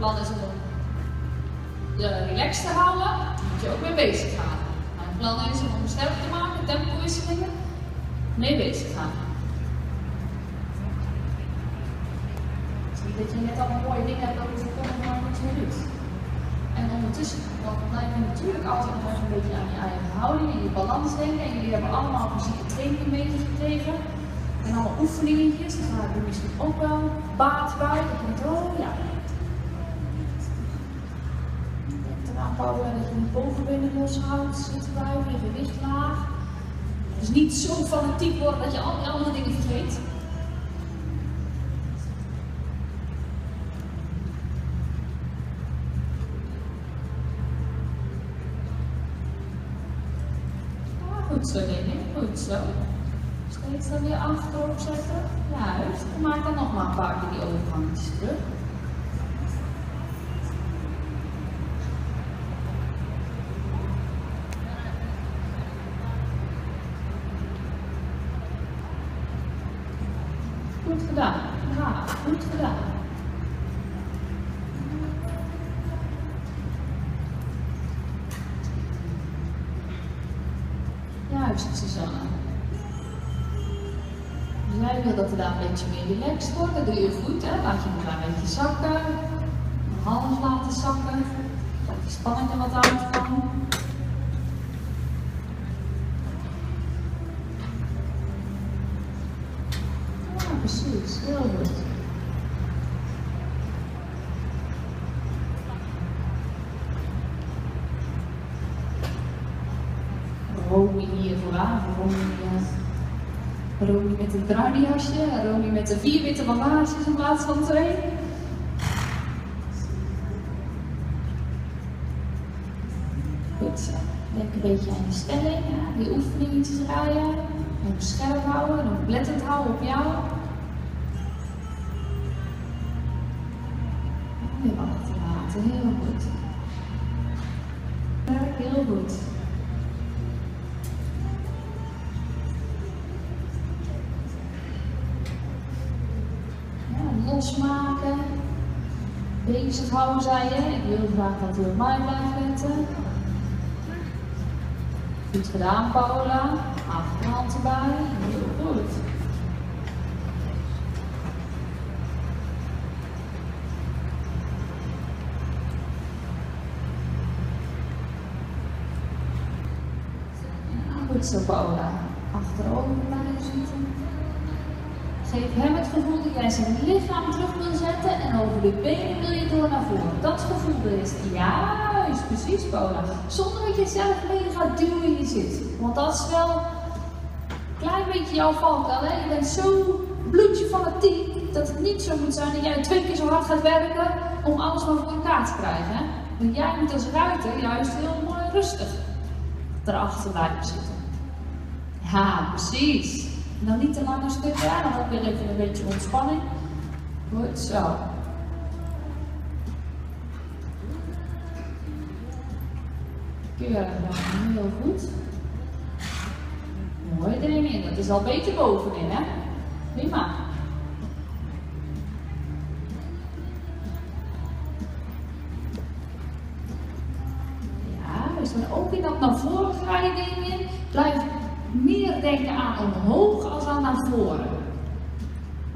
plan is om je relaxed te houden, moet je ook mee bezig gaan. Mijn plan is om sterk te maken, tempowisselingen, mee bezig gaan. Het is niet dat je net allemaal mooie dingen hebt dat je voorkomen, maar niks meer doet. En ondertussen blijf je natuurlijk altijd nog even een beetje aan je eigen houding en je balans denken. En jullie hebben allemaal fysieke training meegekregen. En allemaal oefeningetjes, dat gaat er misschien ook wel baat bij. Dat je denkt, oh ja. Denk eraan, Paula, dat je die bovenbenen loshoudt, zitten buigen, je gewicht laag. Dus niet zo fanatiek worden dat je al die andere dingen vergeet. Goed zo, Leni, goed zo. Steeds dan weer achterop zetten. Juist. En maak dan nog maar een paar keer die overgangetjes terug. Goed gedaan. Ja, goed gedaan. Juist, Susanne. Dus jij wil dat er daar een beetje meer relaxed wordt, dat doe je goed, hè? Laat je een klein beetje zakken, half laten zakken, dat die spanning er wat uit kan. Ja, precies, heel goed. Romy hier vooraan, Romy met een bruine jasje, Romy met de 4 witte bandages in plaats van 2. Goed zo. Denk een beetje aan je stelling, ja, die oefeningetjes draaien, even scherp houden en oplettend houden op jou. En weer achterlaten, heel goed. Werk heel goed. Losmaken, bezig houden, zei je. Ik wil graag dat u op mij blijft letten. Goed gedaan, Paula. Achterhand erbij. Heel goed. Ja, goed zo, Paula. Achterover blijven zitten. Geef hem het gevoel dat jij zijn lichaam terug wil zetten en over de benen wil je door naar voren. Dat gevoel is juist, precies, Paula. Zonder dat je zelf mee gaat duwen in je zit. Want dat is wel een klein beetje jouw valkuil. Je bent zo bloedje fanatiek dat het niet zo moet zijn dat jij 2 keer zo hard gaat werken om alles maar voor elkaar te krijgen. Hè? Want jij moet als ruiter juist heel mooi rustig erachter blijven zitten. Ja, precies. En dan niet te lange stukken, ja, dan ook weer even een beetje ontspanning. Goed zo. Keurig, heel goed. Mooi erin in, dat is al beter bovenin, hè? Prima. Ja, dus dan ook in dat naar voren glijden in. Blijf meer denken aan omhoog als aan naar voren.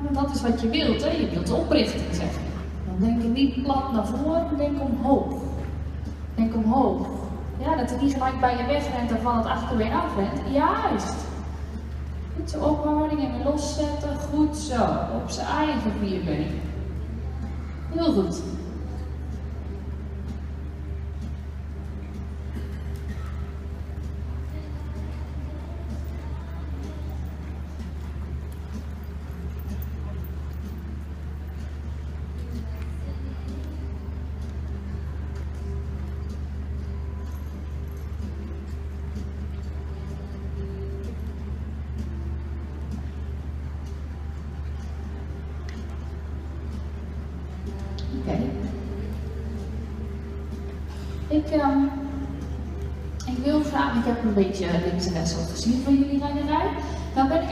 Want dat is wat je wilt, hè? Je wilt oprichting, zeg je. Dan denk je niet plat naar voren, maar denk omhoog. Denk omhoog. Ja, dat het niet gelijk bij je wegrent en van het achterbeen afrent. Juist. Goed zo, ophouding en weer loszetten. Goed zo. Op zijn eigen 4 benen. Heel goed. Oké. Ik wil graag, ik heb een beetje links en rechts al gezien van jullie rennerij. Nou ben ik